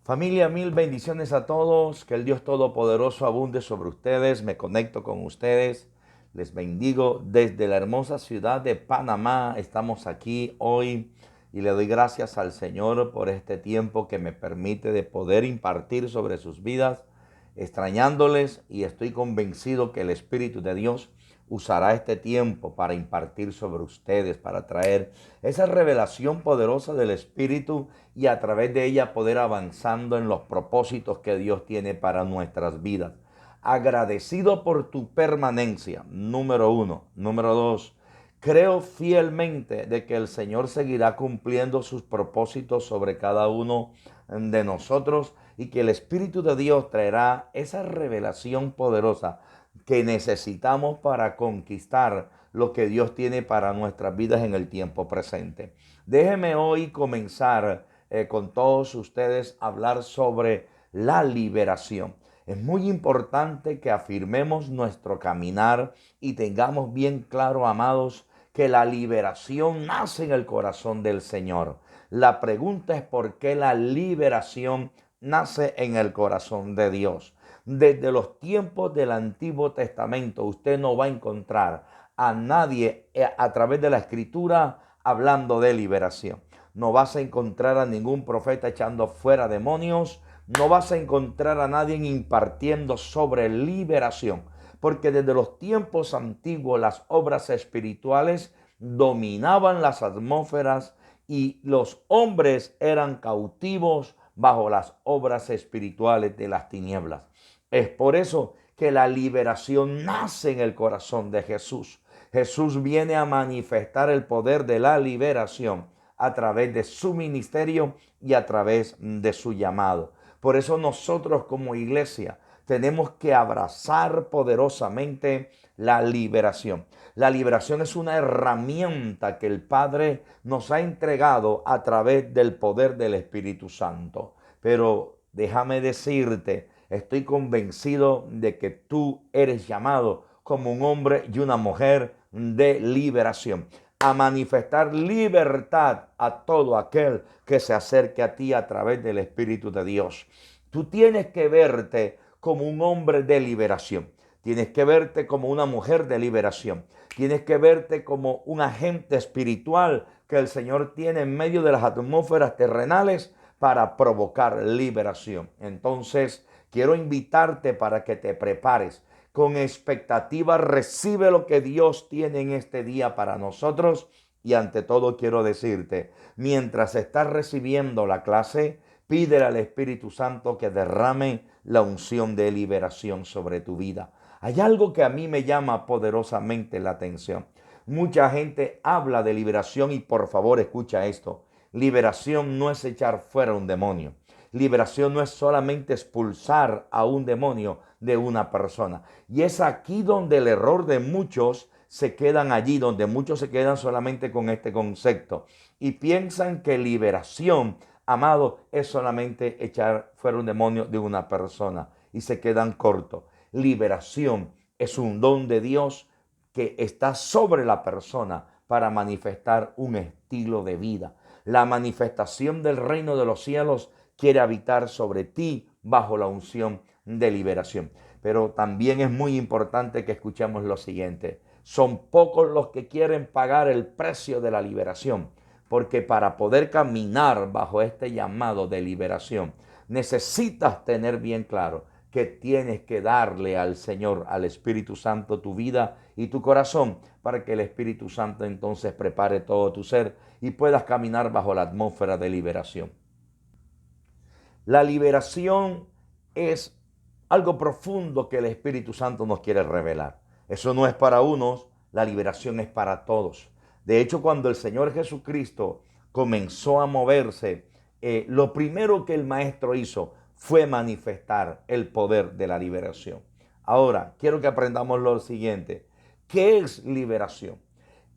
Familia, mil bendiciones a todos. Que el Dios Todopoderoso abunde sobre ustedes. Me conecto con ustedes. Les bendigo desde la hermosa ciudad de Panamá. Estamos aquí hoy y le doy gracias al Señor por este tiempo que me permite de poder impartir sobre sus vidas, extrañándoles, y estoy convencido que el Espíritu de Dios usará este tiempo para impartir sobre ustedes, para traer esa revelación poderosa del Espíritu y a través de ella poder avanzando en los propósitos que Dios tiene para nuestras vidas. Agradecido por tu permanencia, número uno. Número dos, creo fielmente de que el Señor seguirá cumpliendo sus propósitos sobre cada uno de nosotros y que el Espíritu de Dios traerá esa revelación poderosa que necesitamos para conquistar lo que Dios tiene para nuestras vidas en el tiempo presente. Déjeme hoy comenzar con todos ustedes a hablar sobre la liberación. Es muy importante que afirmemos nuestro caminar y tengamos bien claro, amados, que la liberación nace en el corazón del Señor. La pregunta es por qué la liberación nace en el corazón de Dios. Desde los tiempos del Antiguo Testamento usted no va a encontrar a nadie a través de la Escritura hablando de liberación. No vas a encontrar a ningún profeta echando fuera demonios. No vas a encontrar a nadie impartiendo sobre liberación. Porque desde los tiempos antiguos las obras espirituales dominaban las atmósferas y los hombres eran cautivos bajo las obras espirituales de las tinieblas. Es por eso que la liberación nace en el corazón de Jesús. Jesús viene a manifestar el poder de la liberación a través de su ministerio y a través de su llamado. Por eso nosotros como iglesia tenemos que abrazar poderosamente la liberación. La liberación es una herramienta que el Padre nos ha entregado a través del poder del Espíritu Santo. Pero déjame decirte, estoy convencido de que tú eres llamado como un hombre y una mujer de liberación, a manifestar libertad a todo aquel que se acerque a ti a través del Espíritu de Dios. Tú tienes que verte como un hombre de liberación. Tienes que verte como una mujer de liberación. Tienes que verte como un agente espiritual que el Señor tiene en medio de las atmósferas terrenales para provocar liberación. Entonces, quiero invitarte para que te prepares con expectativa. Recibe lo que Dios tiene en este día para nosotros. Y ante todo quiero decirte, mientras estás recibiendo la clase, pídele al Espíritu Santo que derrame la unción de liberación sobre tu vida. Hay algo que a mí me llama poderosamente la atención. Mucha gente habla de liberación y por favor escucha esto. Liberación no es echar fuera un demonio. Liberación no es solamente expulsar a un demonio de una persona. Y es aquí donde el error de muchos se quedan allí, donde muchos se quedan solamente con este concepto y piensan que liberación, amado, es solamente echar fuera un demonio de una persona y se quedan cortos. Liberación es un don de Dios que está sobre la persona para manifestar un estilo de vida. La manifestación del reino de los cielos quiere habitar sobre ti bajo la unción de liberación. Pero también es muy importante que escuchemos lo siguiente. Son pocos los que quieren pagar el precio de la liberación, porque para poder caminar bajo este llamado de liberación, necesitas tener bien claro que tienes que darle al Señor, al Espíritu Santo, tu vida y tu corazón, para que el Espíritu Santo entonces prepare todo tu ser y puedas caminar bajo la atmósfera de liberación. La liberación es algo profundo que el Espíritu Santo nos quiere revelar. Eso no es para unos, la liberación es para todos. De hecho, cuando el Señor Jesucristo comenzó a moverse, lo primero que el Maestro hizo fue manifestar el poder de la liberación. Ahora, quiero que aprendamos lo siguiente. ¿Qué es liberación?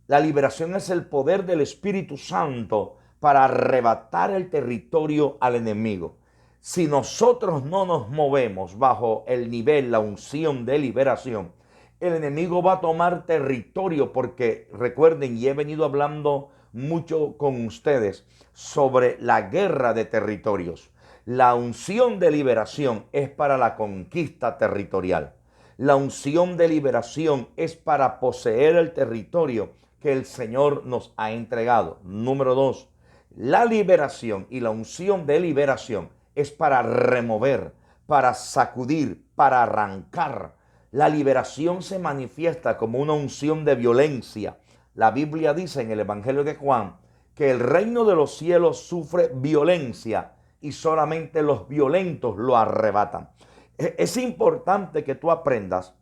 La liberación es el poder del Espíritu Santo para arrebatar el territorio al enemigo. Si nosotros no nos movemos bajo el nivel, la unción de liberación, el enemigo va a tomar territorio, porque recuerden, y he venido hablando mucho con ustedes sobre la guerra de territorios. La unción de liberación es para la conquista territorial. La unción de liberación es para poseer el territorio que el Señor nos ha entregado. Número 2, la liberación y la unción de liberación es para remover, para sacudir, para arrancar. La liberación se manifiesta como una unción de violencia. La Biblia dice en el Evangelio de Juan que el reino de los cielos sufre violencia y solamente los violentos lo arrebatan. Es importante que tú aprendas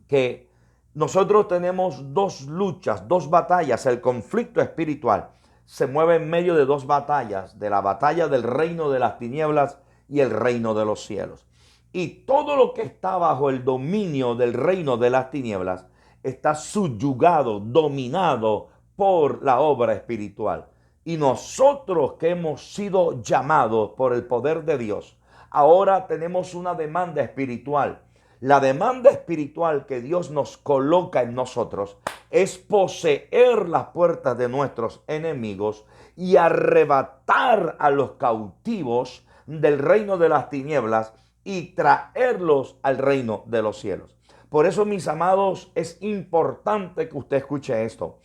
que nosotros tenemos dos luchas, dos batallas. El conflicto espiritual se mueve en medio de dos batallas, de la batalla del reino de las tinieblas y el reino de los cielos. Y todo lo que está bajo el dominio del reino de las tinieblas está subyugado, dominado por la obra espiritual. Y nosotros que hemos sido llamados por el poder de Dios, ahora tenemos una demanda espiritual. La demanda espiritual que Dios nos coloca en nosotros es poseer las puertas de nuestros enemigos y arrebatar a los cautivos del reino de las tinieblas y traerlos al reino de los cielos. Por eso, mis amados, es importante que usted escuche esto.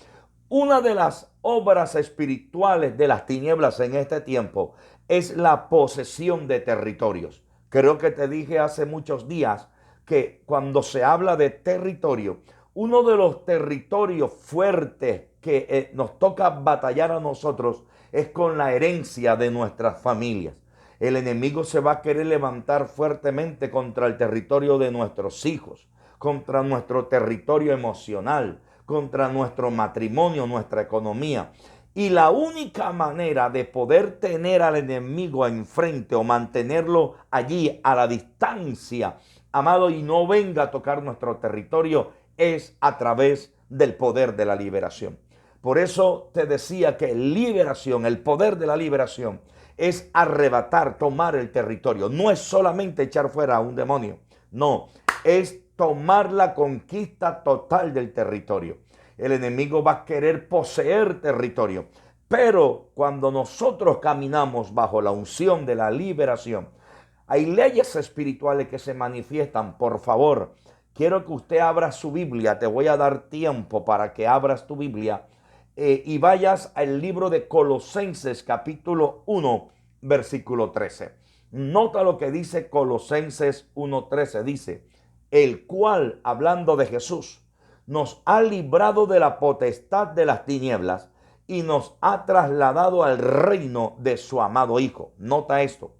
Una de las obras espirituales de las tinieblas en este tiempo es la posesión de territorios. Creo que te dije hace muchos días que cuando se habla de territorio, uno de los territorios fuertes que nos toca batallar a nosotros es con la herencia de nuestras familias. El enemigo se va a querer levantar fuertemente contra el territorio de nuestros hijos, contra nuestro territorio emocional, contra nuestro matrimonio, nuestra economía. Y la única manera de poder tener al enemigo enfrente o mantenerlo allí a la distancia, amado, y no venga a tocar nuestro territorio, es a través del poder de la liberación. Por eso te decía que liberación, el poder de la liberación, es arrebatar, tomar el territorio. No es solamente echar fuera a un demonio, no, es tomar la conquista total del territorio. El enemigo va a querer poseer territorio, pero cuando nosotros caminamos bajo la unción de la liberación, hay leyes espirituales que se manifiestan. Por favor, quiero que usted abra su Biblia. Te voy a dar tiempo para que abras tu Biblia y vayas al libro de Colosenses capítulo 1, versículo 13. Nota lo que dice Colosenses 1:13. Dice, el cual, hablando de Jesús, nos ha librado de la potestad de las tinieblas y nos ha trasladado al reino de su amado Hijo. Nota esto.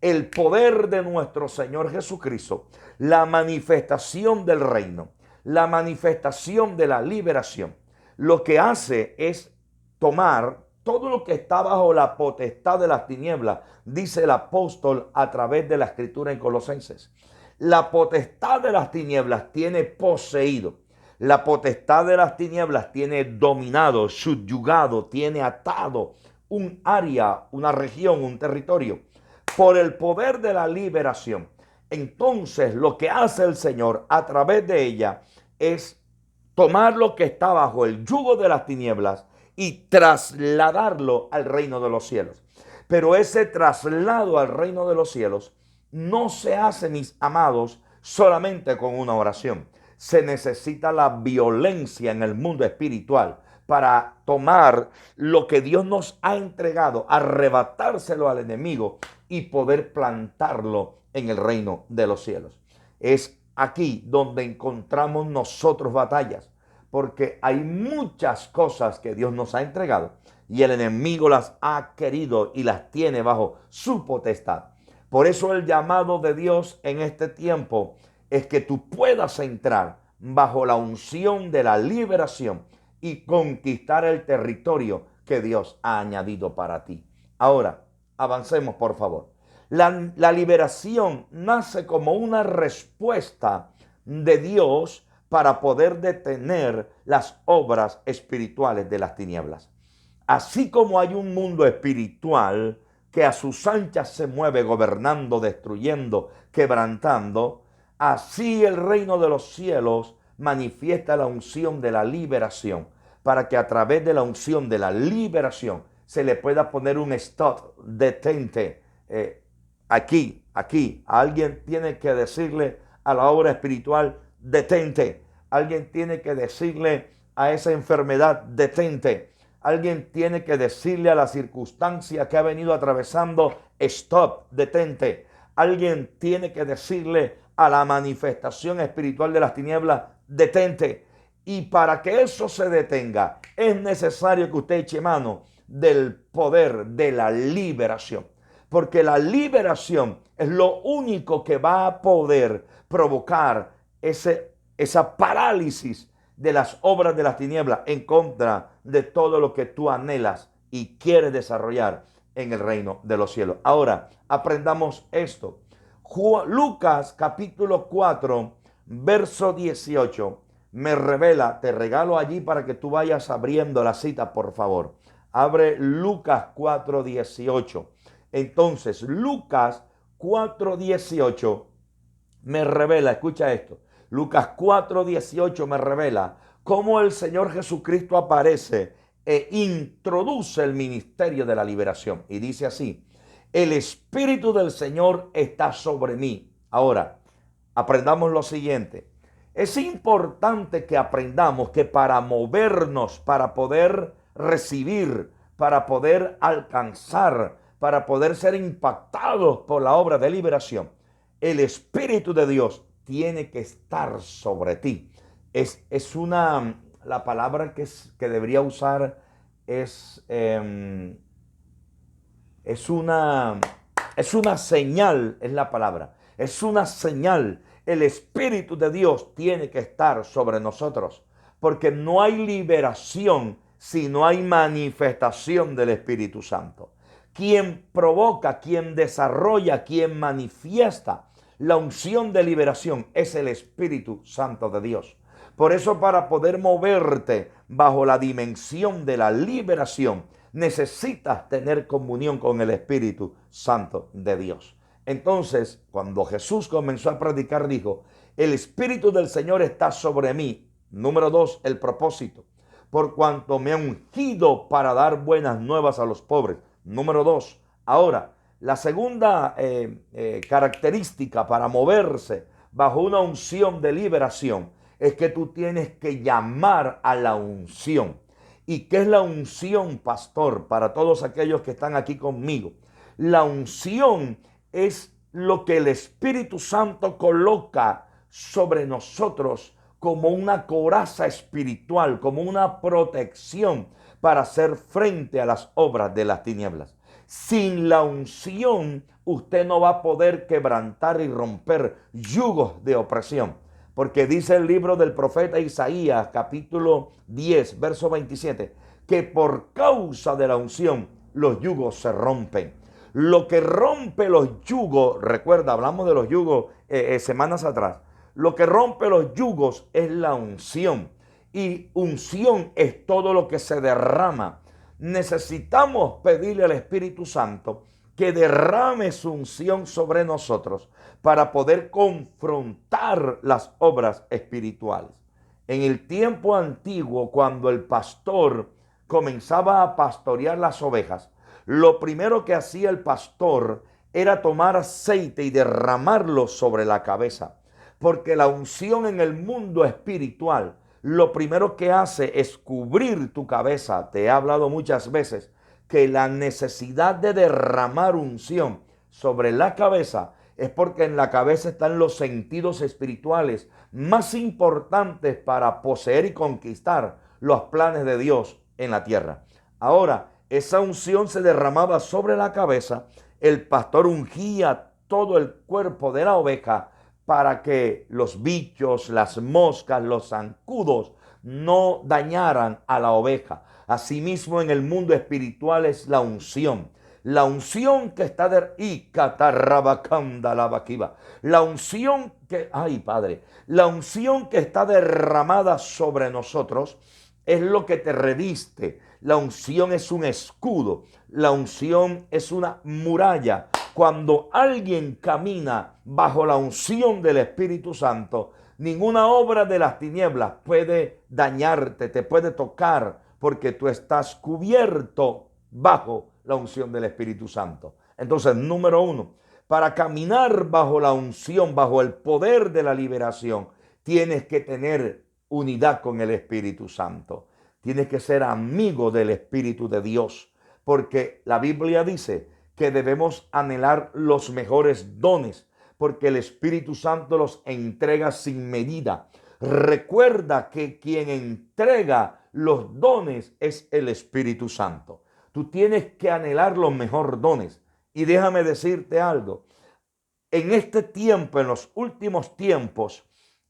El poder de nuestro Señor Jesucristo, la manifestación del reino, la manifestación de la liberación, lo que hace es tomar todo lo que está bajo la potestad de las tinieblas, dice el apóstol a través de la escritura en Colosenses. La potestad de las tinieblas tiene poseído. La potestad de las tinieblas tiene dominado, subyugado, tiene atado un área, una región, un territorio, por el poder de la liberación. Entonces, lo que hace el Señor a través de ella es tomar lo que está bajo el yugo de las tinieblas y trasladarlo al reino de los cielos. Pero ese traslado al reino de los cielos no se hace, mis amados, solamente con una oración. Se necesita la violencia en el mundo espiritual para tomar lo que Dios nos ha entregado, arrebatárselo al enemigo y poder plantarlo en el reino de los cielos. Es aquí donde encontramos nosotros batallas, porque hay muchas cosas que Dios nos ha entregado y el enemigo las ha querido y las tiene bajo su potestad. Por eso el llamado de Dios en este tiempo es que tú puedas entrar bajo la unción de la liberación y conquistar el territorio que Dios ha añadido para ti. Ahora, avancemos, por favor. La liberación nace como una respuesta de Dios para poder detener las obras espirituales de las tinieblas. Así como hay un mundo espiritual que a sus anchas se mueve gobernando, destruyendo, quebrantando, así el reino de los cielos manifiesta la unción de la liberación, para que a través de la unción de la liberación se le pueda poner un stop, detente, Aquí, alguien tiene que decirle a la obra espiritual, detente. Alguien tiene que decirle a esa enfermedad, detente. Alguien tiene que decirle a la circunstancia que ha venido atravesando, stop, detente. Alguien tiene que decirle a la manifestación espiritual de las tinieblas, detente. Y para que eso se detenga, es necesario que usted eche mano del poder de la liberación. Porque la liberación es lo único que va a poder provocar esa parálisis de las obras de las tinieblas en contra de todo lo que tú anhelas y quieres desarrollar en el reino de los cielos. Ahora, aprendamos esto. Lucas capítulo 4, verso 18, me revela, te regalo allí para que tú vayas abriendo la cita, por favor. Abre Lucas 4, 18. Entonces, Lucas 4, 18 me revela, escucha esto, Lucas 4:18 me revela cómo el Señor Jesucristo aparece e introduce el ministerio de la liberación. Y dice así, el Espíritu del Señor está sobre mí. Ahora, aprendamos lo siguiente. Es importante que aprendamos que para movernos, para poder recibir, para poder alcanzar, para poder ser impactados por la obra de liberación, el Espíritu de Dios tiene que estar sobre ti. La palabra que debería usar es, es una, es una señal, es la palabra. Es una señal. El Espíritu de Dios tiene que estar sobre nosotros. Porque no hay liberación si no hay manifestación del Espíritu Santo. Quien provoca, quien desarrolla, quien manifiesta la unción de liberación es el Espíritu Santo de Dios. Por eso, para poder moverte bajo la dimensión de la liberación, necesitas tener comunión con el Espíritu Santo de Dios. Entonces, cuando Jesús comenzó a predicar, dijo, el Espíritu del Señor está sobre mí. Número 2, el propósito. Por cuanto me ha ungido para dar buenas nuevas a los pobres. Número 2. Ahora, la segunda característica para moverse bajo una unción de liberación es que tú tienes que llamar a la unción. ¿Y qué es la unción, pastor? Para todos aquellos que están aquí conmigo. La unción es lo que el Espíritu Santo coloca sobre nosotros como una coraza espiritual, como una protección para hacer frente a las obras de las tinieblas. Sin la unción, usted no va a poder quebrantar y romper yugos de opresión. Porque dice el libro del profeta Isaías, capítulo 10, verso 27, que por causa de la unción los yugos se rompen. Lo que rompe los yugos, recuerda, hablamos de los yugos semanas atrás, lo que rompe los yugos es la unción. Y unción es todo lo que se derrama. Necesitamos pedirle al Espíritu Santo que derrame su unción sobre nosotros para poder confrontar las obras espirituales. En el tiempo antiguo, cuando el pastor comenzaba a pastorear las ovejas, lo primero que hacía el pastor era tomar aceite y derramarlo sobre la cabeza, porque la unción en el mundo espiritual lo primero que hace es cubrir tu cabeza. Te he hablado muchas veces que la necesidad de derramar unción sobre la cabeza es porque en la cabeza están los sentidos espirituales más importantes para poseer y conquistar los planes de Dios en la tierra. Ahora, esa unción se derramaba sobre la cabeza, el pastor ungía todo el cuerpo de la oveja para que los bichos, las moscas, los zancudos no dañaran a la oveja. Asimismo, en el mundo espiritual es la unción. La unción que está la unción que, ay Padre, la unción que está derramada sobre nosotros es lo que te reviste. La unción es un escudo. La unción es una muralla. Cuando alguien camina bajo la unción del Espíritu Santo, ninguna obra de las tinieblas puede dañarte, te puede tocar, porque tú estás cubierto bajo la unción del Espíritu Santo. Entonces, número 1, Para caminar bajo la unción, bajo el poder de la liberación, tienes que tener unidad con el Espíritu Santo. Tienes que ser amigo del Espíritu de Dios, porque la Biblia dice que debemos anhelar los mejores dones, porque el Espíritu Santo los entrega sin medida. Recuerda que quien entrega los dones es el Espíritu Santo. Tú tienes que anhelar los mejores dones. Y déjame decirte algo. En este tiempo, en los últimos tiempos,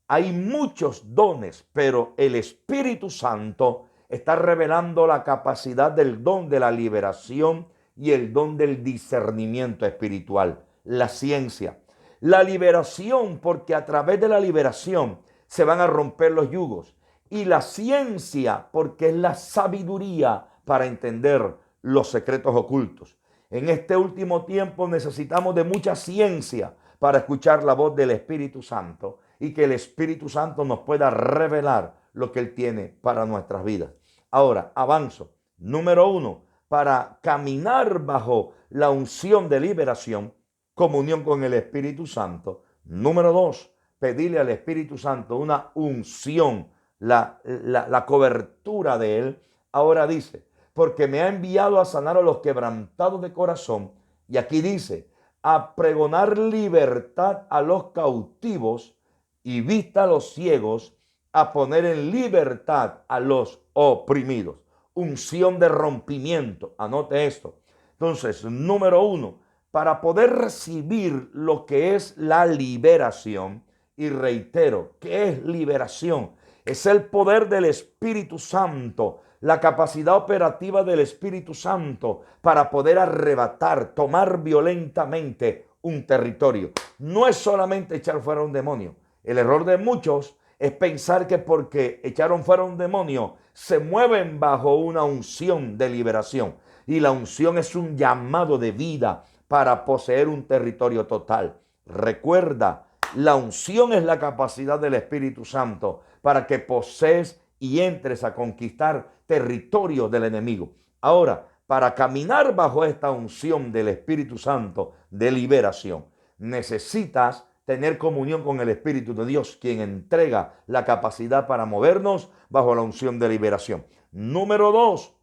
hay muchos dones, pero el Espíritu Santo está revelando la capacidad del don de la liberación y el don del discernimiento espiritual, la ciencia. La liberación, porque a través de la liberación se van a romper los yugos. Y la ciencia, porque es la sabiduría para entender los secretos ocultos. En este último tiempo necesitamos de mucha ciencia para escuchar la voz del Espíritu Santo y que el Espíritu Santo nos pueda revelar lo que Él tiene para nuestras vidas. Ahora, avanzo. Número 1, para caminar bajo la unción de liberación, comunión con el Espíritu Santo. Número 2, pedirle al Espíritu Santo una unción, la cobertura de Él. Ahora dice, porque me ha enviado a sanar a los quebrantados de corazón. Y aquí dice, a pregonar libertad a los cautivos y vista a los ciegos, a poner en libertad a los oprimidos. Unción de rompimiento. Anote esto. Entonces, número 1, para poder recibir lo que es la liberación, y reitero, ¿qué es liberación? Es el poder del Espíritu Santo, la capacidad operativa del Espíritu Santo para poder arrebatar, tomar violentamente un territorio. No es solamente echar fuera un demonio. El error de muchos es pensar que porque echaron fuera un demonio se mueven bajo una unción de liberación. Y la unción es un llamado de vida para poseer un territorio total. Recuerda, la unción es la capacidad del Espíritu Santo para que posees y entres a conquistar territorio del enemigo. Ahora, para caminar bajo esta unción del Espíritu Santo de liberación, necesitas tener comunión con el Espíritu de Dios, quien entrega la capacidad para movernos bajo la unción de liberación. Número 2,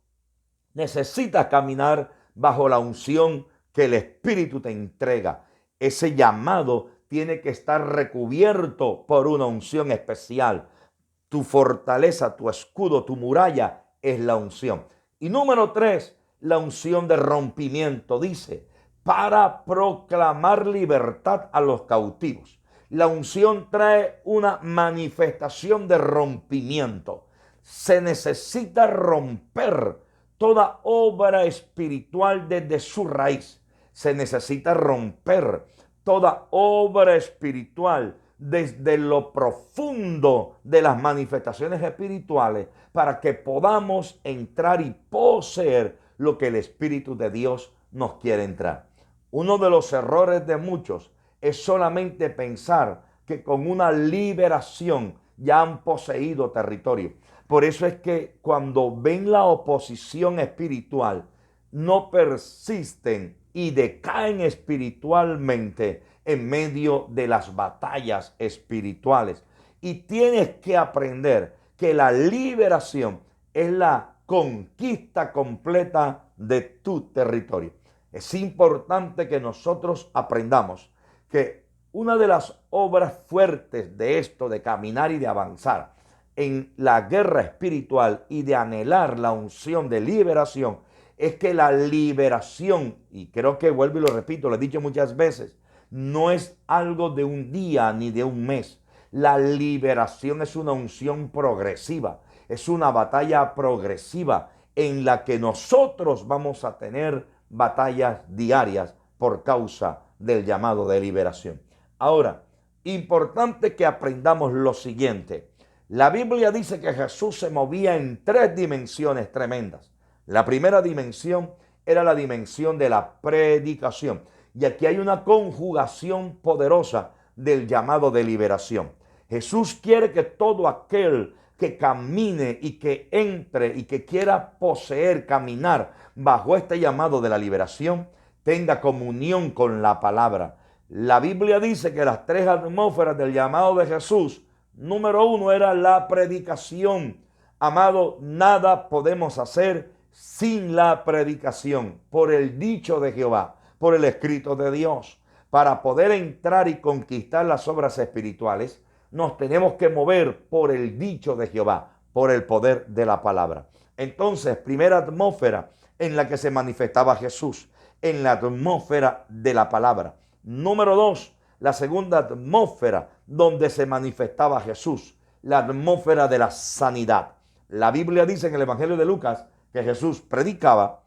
necesitas caminar bajo la unción que el Espíritu te entrega. Ese llamado tiene que estar recubierto por una unción especial. Tu fortaleza, tu escudo, tu muralla es la unción. Y número 3, la unción de rompimiento. Dice, para proclamar libertad a los cautivos. La unción trae una manifestación de rompimiento. Se necesita romper toda obra espiritual desde su raíz. Se necesita romper toda obra espiritual desde lo profundo de las manifestaciones espirituales para que podamos entrar y poseer lo que el Espíritu de Dios nos quiere entrar. Uno de los errores de muchos es solamente pensar que con una liberación ya han poseído territorio. Por eso es que cuando ven la oposición espiritual, no persisten y decaen espiritualmente en medio de las batallas espirituales. Y tienes que aprender que la liberación es la conquista completa de tu territorio. Es importante que nosotros aprendamos que una de las obras fuertes de esto, de caminar y de avanzar en la guerra espiritual y de anhelar la unción de liberación, es que la liberación, y creo que vuelvo y lo repito, lo he dicho muchas veces, no es algo de un día ni de un mes. La liberación es una unción progresiva, es una batalla progresiva en la que nosotros vamos a tener batallas diarias por causa del llamado de liberación. Ahora, importante que aprendamos lo siguiente. La Biblia dice que Jesús se movía en 3 dimensiones tremendas. La primera dimensión era la dimensión de la predicación. Y aquí hay una conjugación poderosa del llamado de liberación. Jesús quiere que todo aquel que camine y que entre y que quiera poseer, caminar bajo este llamado de la liberación, tenga comunión con la palabra. La Biblia dice que las tres atmósferas del llamado de Jesús, número uno era la predicación. Amado, nada podemos hacer sin la predicación, por el dicho de Jehová, por el escrito de Dios. Para poder entrar y conquistar las obras espirituales, nos tenemos que mover por el dicho de Jehová, por el poder de la palabra. Entonces, primera atmósfera en la que se manifestaba Jesús, en la atmósfera de la palabra. Número dos, la segunda atmósfera donde se manifestaba Jesús, la atmósfera de la sanidad. La Biblia dice en el Evangelio de Lucas que Jesús predicaba,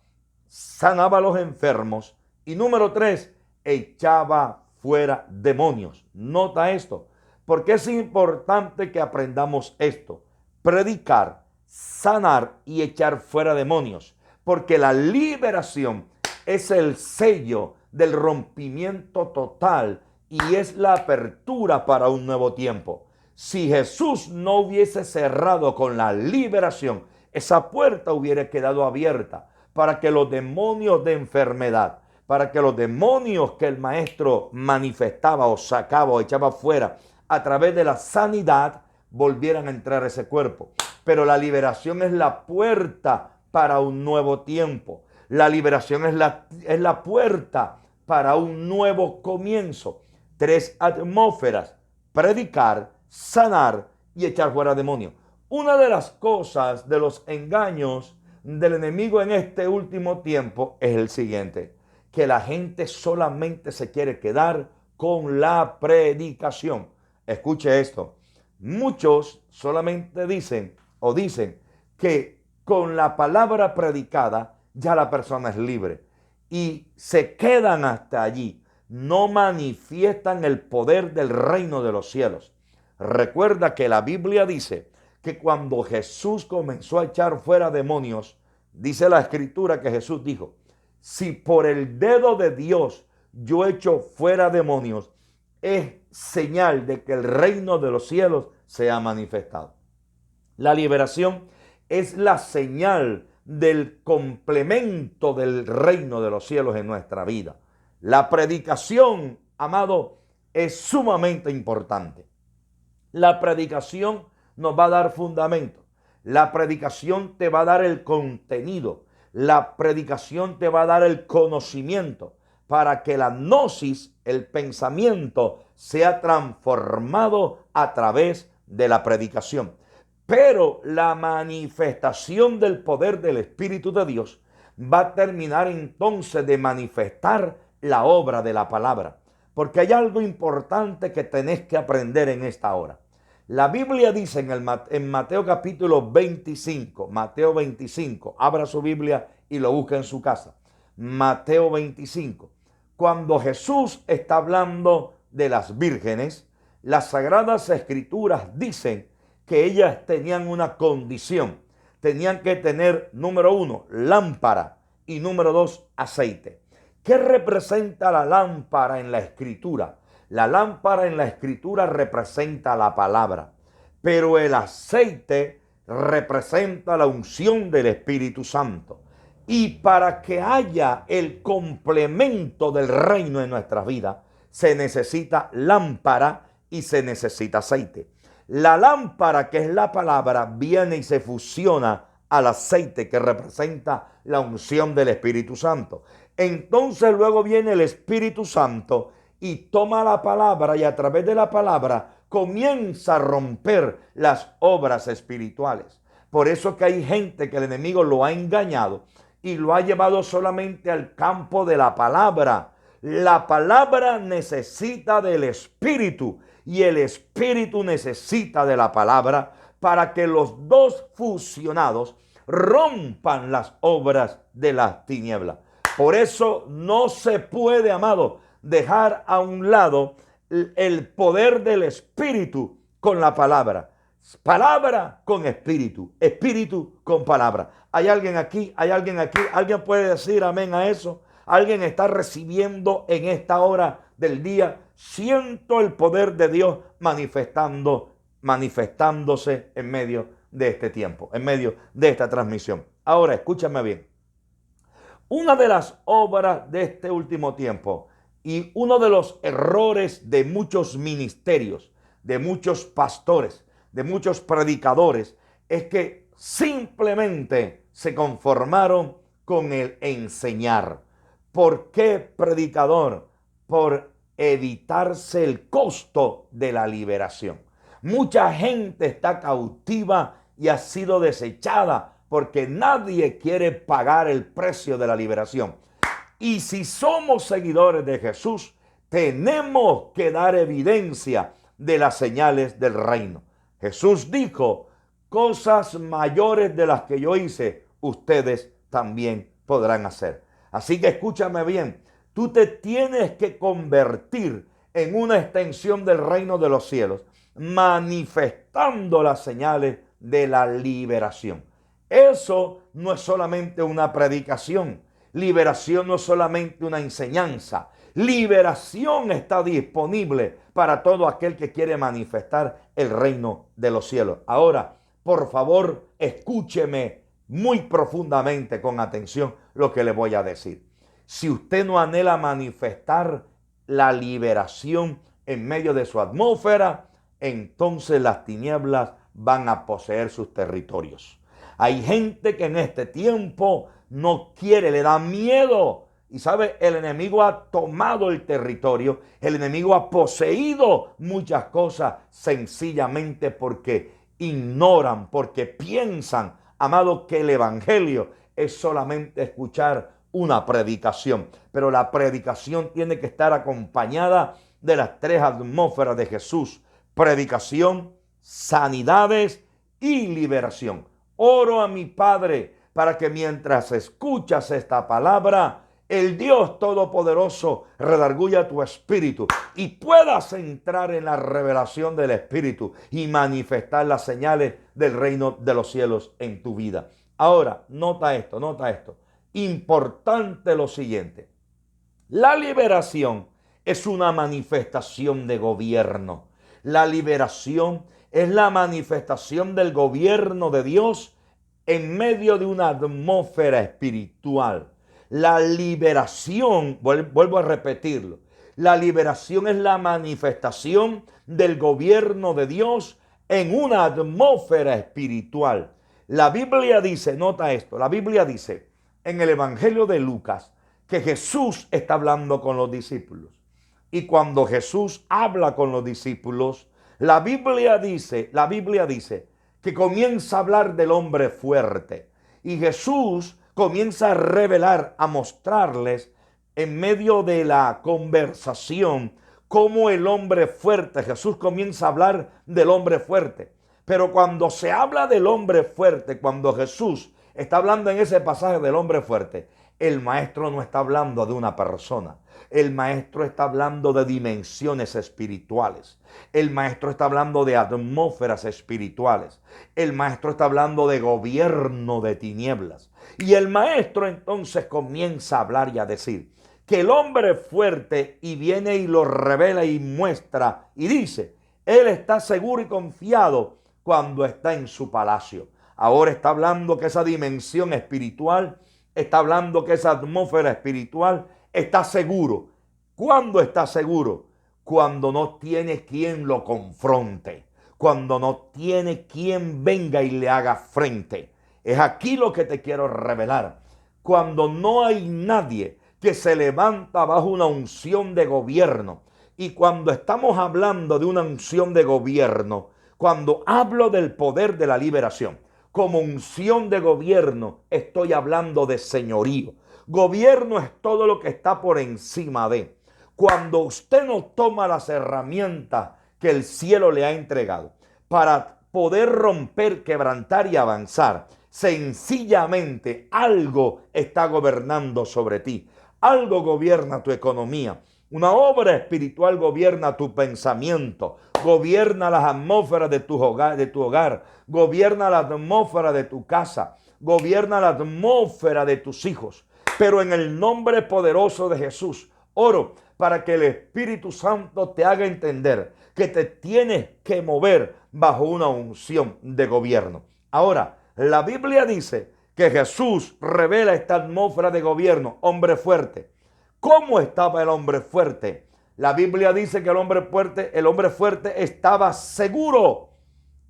sanaba a los enfermos y número tres, echaba fuera demonios. Nota esto, porque es importante que aprendamos esto: predicar, sanar y echar fuera demonios, porque la liberación es el sello del rompimiento total y es la apertura para un nuevo tiempo. Si Jesús no hubiese cerrado con la liberación, esa puerta hubiera quedado abierta para que los demonios de enfermedad, para que los demonios que el maestro manifestaba o sacaba o echaba fuera a través de la sanidad, volvieran a entrar a ese cuerpo. Pero la liberación es la puerta para un nuevo tiempo. La liberación es la puerta para un nuevo comienzo. Tres atmósferas: predicar, sanar y echar fuera demonios. Una de las cosas, de los engaños del enemigo en este último tiempo es el siguiente: que la gente solamente se quiere quedar con la predicación. Escuche esto. Muchos solamente dicen que con la palabra predicada ya la persona es libre y se quedan hasta allí. No manifiestan el poder del reino de los cielos. Recuerda que la Biblia dice que cuando Jesús comenzó a echar fuera demonios, dice la Escritura que Jesús dijo: si por el dedo de Dios yo echo fuera demonios, es señal de que el reino de los cielos se ha manifestado. La liberación es la señal del complemento del reino de los cielos en nuestra vida. La predicación, amado, es sumamente importante. La predicación nos va a dar fundamento. La predicación te va a dar el contenido. La predicación te va a dar el conocimiento para que la gnosis, el pensamiento, sea transformado a través de la predicación. Pero la manifestación del poder del Espíritu de Dios va a terminar entonces de manifestar la obra de la palabra. Porque hay algo importante que tenés que aprender en esta hora. La Biblia dice en Mateo capítulo 25, Mateo 25, abra su Biblia y lo busca en su casa. Mateo 25. Cuando Jesús está hablando de las vírgenes, las Sagradas Escrituras dicen que ellas tenían una condición. Tenían que tener, número uno, lámpara y número dos, aceite. ¿Qué representa la lámpara en la Escritura? La lámpara en la Escritura representa la palabra, pero el aceite representa la unción del Espíritu Santo. Y para que haya el complemento del reino en nuestras vidas, se necesita lámpara y se necesita aceite. La lámpara, que es la palabra, viene y se fusiona al aceite, que representa la unción del Espíritu Santo. Entonces luego viene el Espíritu Santo y toma la palabra y a través de la palabra comienza a romper las obras espirituales. Por eso que hay gente que el enemigo lo ha engañado y lo ha llevado solamente al campo de la palabra. La palabra necesita del Espíritu y el Espíritu necesita de la palabra para que los dos fusionados rompan las obras de las tinieblas. Por eso no se puede, amado, dejar a un lado el poder del Espíritu con la palabra. Palabra con espíritu, espíritu con palabra. ¿Hay alguien aquí? ¿Hay alguien aquí? ¿Alguien puede decir amén a eso? ¿Alguien está recibiendo en esta hora del día? Siento el poder de Dios manifestándose en medio de este tiempo, en medio de esta transmisión. Ahora, escúchame bien. Una de las obras de este último tiempo Y uno de los errores de muchos ministerios, de muchos pastores, de muchos predicadores, es que simplemente se conformaron con el enseñar. ¿Por qué predicador? Por evitarse el costo de la liberación. Mucha gente está cautiva y ha sido desechada porque nadie quiere pagar el precio de la liberación. Y si somos seguidores de Jesús, tenemos que dar evidencia de las señales del reino. Jesús dijo, cosas mayores de las que yo hice, ustedes también podrán hacer. Así que escúchame bien, tú te tienes que convertir en una extensión del reino de los cielos, manifestando las señales de la liberación. Eso no es solamente una predicación. Liberación no es solamente una enseñanza. Liberación está disponible para todo aquel que quiere manifestar el reino de los cielos. Ahora, por favor, escúcheme muy profundamente, con atención, lo que le voy a decir. Si usted no anhela manifestar la liberación en medio de su atmósfera, entonces las tinieblas van a poseer sus territorios. Hay gente que en este tiempo no quiere, le da miedo. Y sabe, el enemigo ha tomado el territorio, el enemigo ha poseído muchas cosas sencillamente porque ignoran, porque piensan, amado, que el evangelio es solamente escuchar una predicación. Pero la predicación tiene que estar acompañada de las tres atmósferas de Jesús: predicación, sanidades y liberación. Oro a mi Padre para que mientras escuchas esta palabra, el Dios Todopoderoso redarguya tu espíritu y puedas entrar en la revelación del Espíritu y manifestar las señales del reino de los cielos en tu vida. Ahora, nota esto. Importante lo siguiente. La liberación es una manifestación de gobierno. La liberación es la manifestación del gobierno de Dios en medio de una atmósfera espiritual. La liberación, vuelvo a repetirlo, la liberación es la manifestación del gobierno de Dios en una atmósfera espiritual. La Biblia dice, nota esto, la Biblia dice en el Evangelio de Lucas que Jesús está hablando con los discípulos. Y cuando Jesús habla con los discípulos, la Biblia dice que comienza a hablar del hombre fuerte. Y Jesús comienza a revelar, a mostrarles en medio de la conversación cómo el hombre fuerte, Jesús comienza a hablar del hombre fuerte. Pero cuando se habla del hombre fuerte, cuando Jesús está hablando en ese pasaje del hombre fuerte, el maestro no está hablando de una persona. El maestro está hablando de dimensiones espirituales. El maestro está hablando de atmósferas espirituales. El maestro está hablando de gobierno de tinieblas. Y el maestro entonces comienza a hablar y a decir que el hombre fuerte, y viene y lo revela y muestra y dice, él está seguro y confiado cuando está en su palacio. Ahora está hablando que esa dimensión espiritual, está hablando que esa atmósfera espiritual está seguro. ¿Cuándo está seguro? Cuando no tiene quien lo confronte, cuando no tiene quien venga y le haga frente. Es aquí lo que te quiero revelar. Cuando no hay nadie que se levanta bajo una unción de gobierno. Y cuando estamos hablando de una unción de gobierno, cuando hablo del poder de la liberación, como unción de gobierno, estoy hablando de señorío. Gobierno es todo lo que está por encima de. Cuando usted no toma las herramientas que el cielo le ha entregado para poder romper, quebrantar y avanzar, sencillamente algo está gobernando sobre ti. Algo gobierna tu economía. Una obra espiritual gobierna tu pensamiento, gobierna las atmósferas de tu hogar, gobierna la atmósfera de tu casa, gobierna la atmósfera de tus hijos. Pero en el nombre poderoso de Jesús, oro para que el Espíritu Santo te haga entender que te tienes que mover bajo una unción de gobierno. Ahora, la Biblia dice que Jesús revela esta atmósfera de gobierno, hombre fuerte. ¿Cómo estaba el hombre fuerte? La Biblia dice que el hombre fuerte estaba seguro.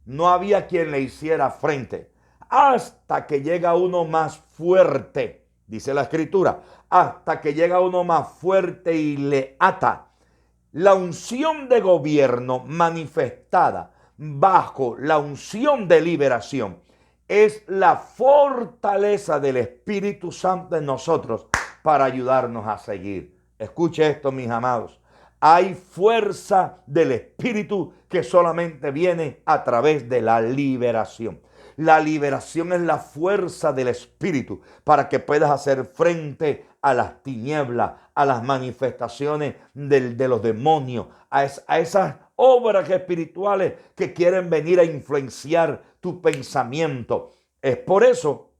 No había quien le hiciera frente. Hasta que llega uno más fuerte, dice la Escritura, hasta que llega uno más fuerte y le ata. La unción de gobierno manifestada bajo la unción de liberación es la fortaleza del Espíritu Santo en nosotros para ayudarnos a seguir. Escuche esto, mis amados. Hay fuerza del Espíritu que solamente viene a través de la liberación. La liberación es la fuerza del Espíritu para que puedas hacer frente a las tinieblas, a las manifestaciones de los demonios, a esas obras espirituales que quieren venir a influenciar tu pensamiento. Es por eso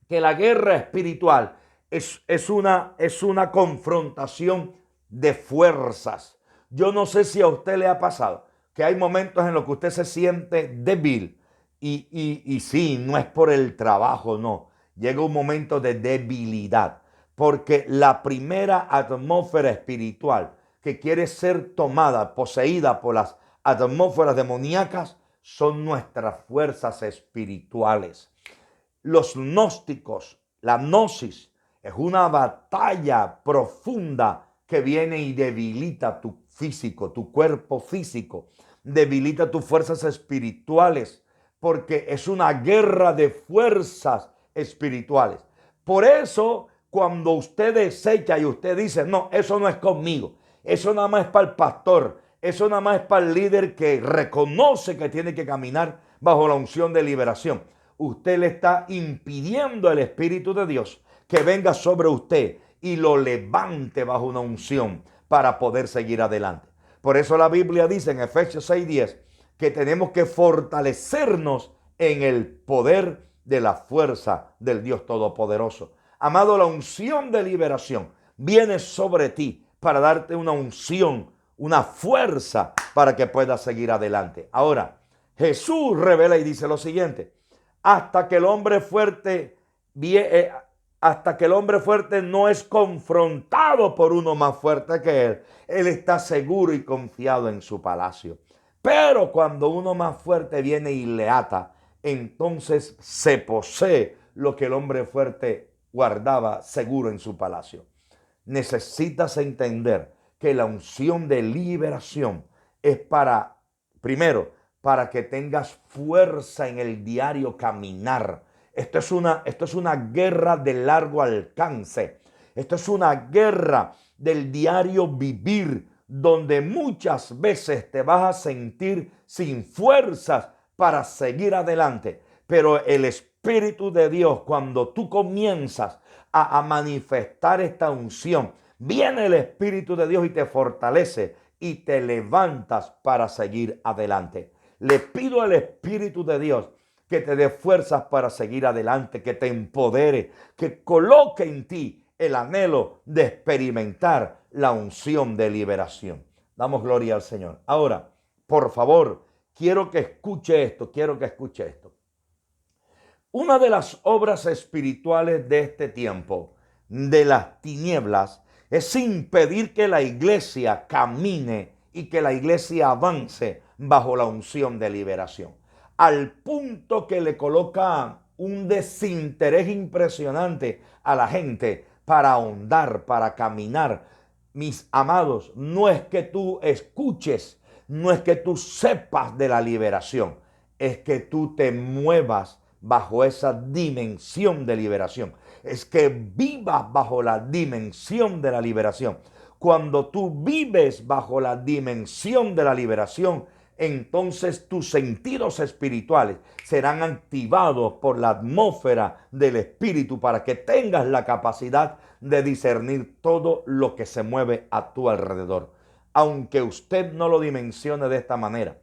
que la guerra espiritual es una confrontación de fuerzas. Yo no sé si a usted le ha pasado que hay momentos en los que usted se siente débil y sí, no es por el trabajo, no. Llega un momento de debilidad porque la primera atmósfera espiritual que quiere ser tomada, poseída por las atmósferas demoníacas, son nuestras fuerzas espirituales. Los gnósticos, la gnosis, es una batalla profunda que viene y debilita tu físico, tu cuerpo físico, debilita tus fuerzas espirituales, porque es una guerra de fuerzas espirituales. Por eso, cuando usted desecha y usted dice, no, eso no es conmigo, eso nada más es para el pastor, eso nada más es para el líder que reconoce que tiene que caminar bajo la unción de liberación, usted le está impidiendo al Espíritu de Dios que venga sobre usted y lo levante bajo una unción para poder seguir adelante. Por eso la Biblia dice en Efesios 6:10 que tenemos que fortalecernos en el poder de la fuerza del Dios Todopoderoso. Amado, la unción de liberación viene sobre ti para darte una unción, una fuerza para que puedas seguir adelante. Ahora, Jesús revela y dice lo siguiente: hasta que el hombre fuerte no es confrontado por uno más fuerte que él está seguro y confiado en su palacio. Pero cuando uno más fuerte viene y le ata, entonces se posee lo que el hombre fuerte guardaba seguro en su palacio. Necesitas entender que la unción de liberación es primero, para que tengas fuerza en el diario caminar. Esto es una guerra de largo alcance. Esto es una guerra del diario vivir, donde muchas veces te vas a sentir sin fuerzas para seguir adelante. Pero el Espíritu de Dios, cuando tú comienzas a manifestar esta unción, viene el Espíritu de Dios y te fortalece y te levantas para seguir adelante. Le pido al Espíritu de Dios que te dé fuerzas para seguir adelante, que te empodere, que coloque en ti el anhelo de experimentar la unción de liberación. Damos gloria al Señor. Ahora, por favor, quiero que escuche esto. Una de las obras espirituales de este tiempo, de las tinieblas, es impedir que la iglesia camine y que la iglesia avance bajo la unción de liberación. Al punto que le coloca un desinterés impresionante a la gente para ahondar, para caminar. Mis amados, no es que tú escuches, no es que tú sepas de la liberación, es que tú te muevas bajo esa dimensión de liberación. Es que vivas bajo la dimensión de la liberación. Cuando tú vives bajo la dimensión de la liberación, entonces tus sentidos espirituales serán activados por la atmósfera del Espíritu para que tengas la capacidad de discernir todo lo que se mueve a tu alrededor. Aunque usted no lo dimensione de esta manera,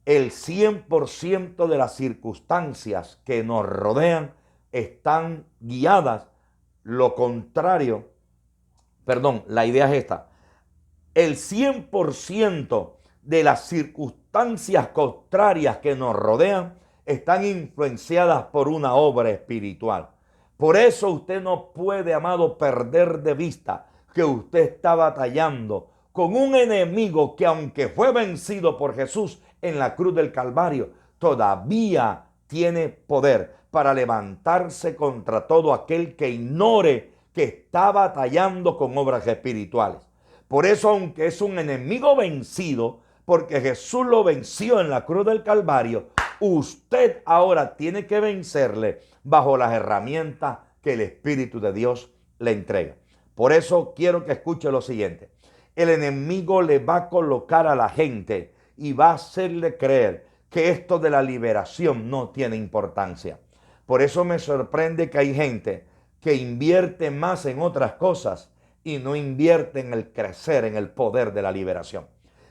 el 100% de las circunstancias que nos rodean están guiadas. La idea es esta: el 100% de las circunstancias contrarias que nos rodean están influenciadas por una obra espiritual. Por eso usted no puede, amado, perder de vista que usted está batallando con un enemigo que, aunque fue vencido por Jesús en la cruz del Calvario, todavía tiene poder para levantarse contra todo aquel que ignore que está batallando con obras espirituales. Por eso, aunque es un enemigo vencido, porque Jesús lo venció en la cruz del Calvario, usted ahora tiene que vencerle bajo las herramientas que el Espíritu de Dios le entrega. Por eso quiero que escuche lo siguiente. El enemigo le va a colocar a la gente y va a hacerle creer que esto de la liberación no tiene importancia. Por eso me sorprende que hay gente que invierte más en otras cosas y no invierte en el crecer, en el poder de la liberación.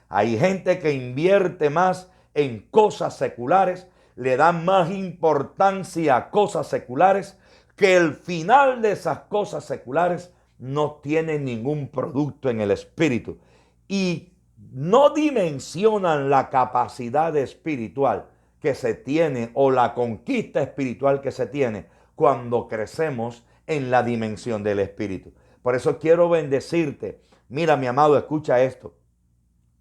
Hay gente que invierte más en cosas seculares, le da más importancia a cosas seculares, que el final de esas cosas seculares no tiene ningún producto en el espíritu. Y no dimensionan la capacidad espiritual que se tiene o la conquista espiritual que se tiene cuando crecemos en la dimensión del espíritu. Por eso quiero bendecirte. Mira, mi amado, escucha esto.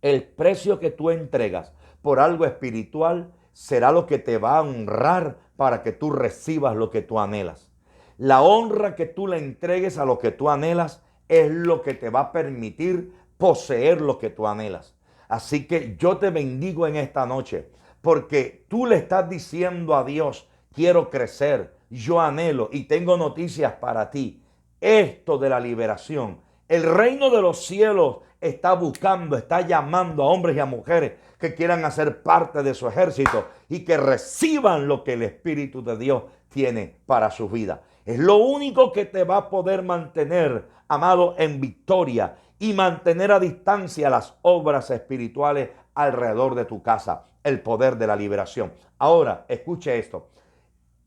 El precio que tú entregas por algo espiritual será lo que te va a honrar para que tú recibas lo que tú anhelas. La honra que tú le entregues a lo que tú anhelas es lo que te va a permitir poseer lo que tú anhelas. Así que yo te bendigo en esta noche, porque tú le estás diciendo a Dios: quiero crecer, yo anhelo y tengo noticias para ti. Esto de la liberación, el reino de los cielos está buscando, está llamando a hombres y a mujeres que quieran hacer parte de su ejército y que reciban lo que el Espíritu de Dios tiene para su vida. Es lo único que te va a poder mantener, amado, en victoria y mantener a distancia las obras espirituales alrededor de tu casa, el poder de la liberación. Ahora, escuche esto.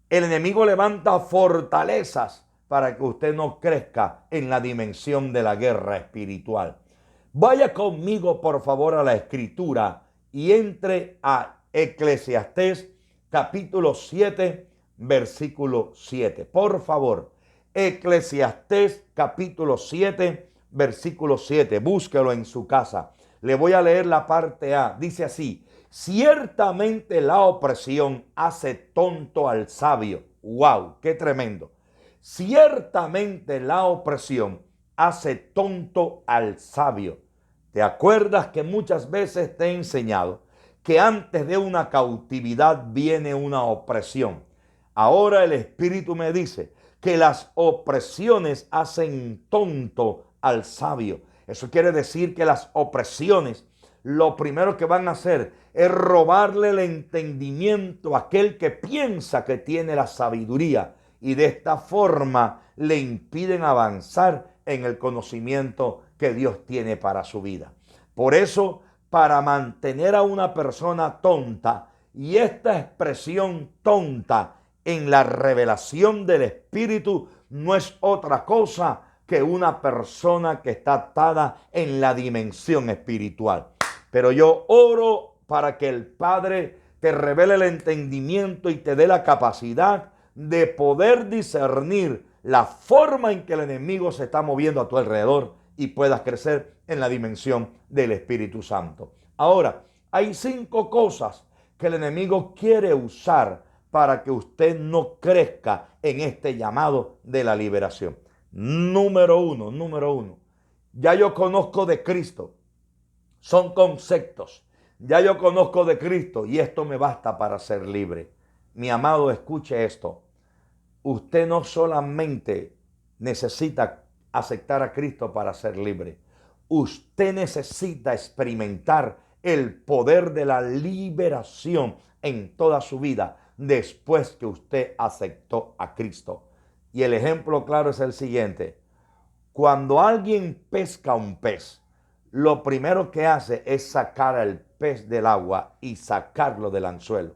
El enemigo levanta fortalezas para que usted no crezca en la dimensión de la guerra espiritual. Vaya conmigo, por favor, a la Escritura y entre a Eclesiastés capítulo 7, versículo 7. Por favor, Eclesiastés capítulo 7, versículo 7. Búsquelo en su casa. Le voy a leer la parte A. Dice así: ciertamente la opresión hace tonto al sabio. ¡Wow! ¡Qué tremendo! Ciertamente la opresión hace tonto al sabio. ¿Te acuerdas que muchas veces te he enseñado que antes de una cautividad viene una opresión? Ahora el Espíritu me dice que las opresiones hacen tonto al sabio. Eso quiere decir que las opresiones, lo primero que van a hacer es robarle el entendimiento a aquel que piensa que tiene la sabiduría, y de esta forma le impiden avanzar en el conocimiento que Dios tiene para su vida. Por eso, para mantener a una persona tonta, y esta expresión tonta en la revelación del Espíritu no es otra cosa que una persona que está atada en la dimensión espiritual. Pero yo oro para que el Padre te revele el entendimiento y te dé la capacidad de poder discernir la forma en que el enemigo se está moviendo a tu alrededor y puedas crecer en la dimensión del Espíritu Santo. Ahora, hay 5 cosas que el enemigo quiere usar para que usted no crezca en este llamado de la liberación. Número uno, ya yo conozco de Cristo. Son conceptos. Ya yo conozco de Cristo y esto me basta para ser libre. Mi amado, escuche esto. Usted no solamente necesita aceptar a Cristo para ser libre. Usted necesita experimentar el poder de la liberación en toda su vida después que usted aceptó a Cristo. Y el ejemplo claro es el siguiente. Cuando alguien pesca un pez, lo primero que hace es sacar al pez del agua y sacarlo del anzuelo.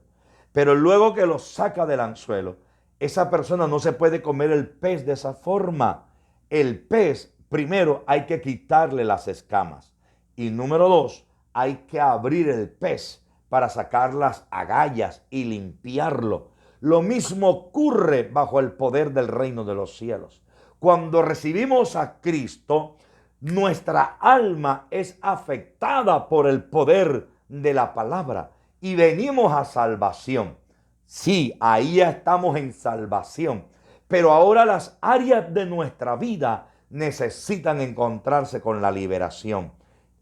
Pero luego que lo saca del anzuelo, esa persona no se puede comer el pez de esa forma. El pez, primero hay que quitarle las escamas. Y número 2, hay que abrir el pez para sacar las agallas y limpiarlo. Lo mismo ocurre bajo el poder del reino de los cielos. Cuando recibimos a Cristo, nuestra alma es afectada por el poder de la palabra y venimos a salvación. Sí, ahí ya estamos en salvación, pero ahora las áreas de nuestra vida necesitan encontrarse con la liberación.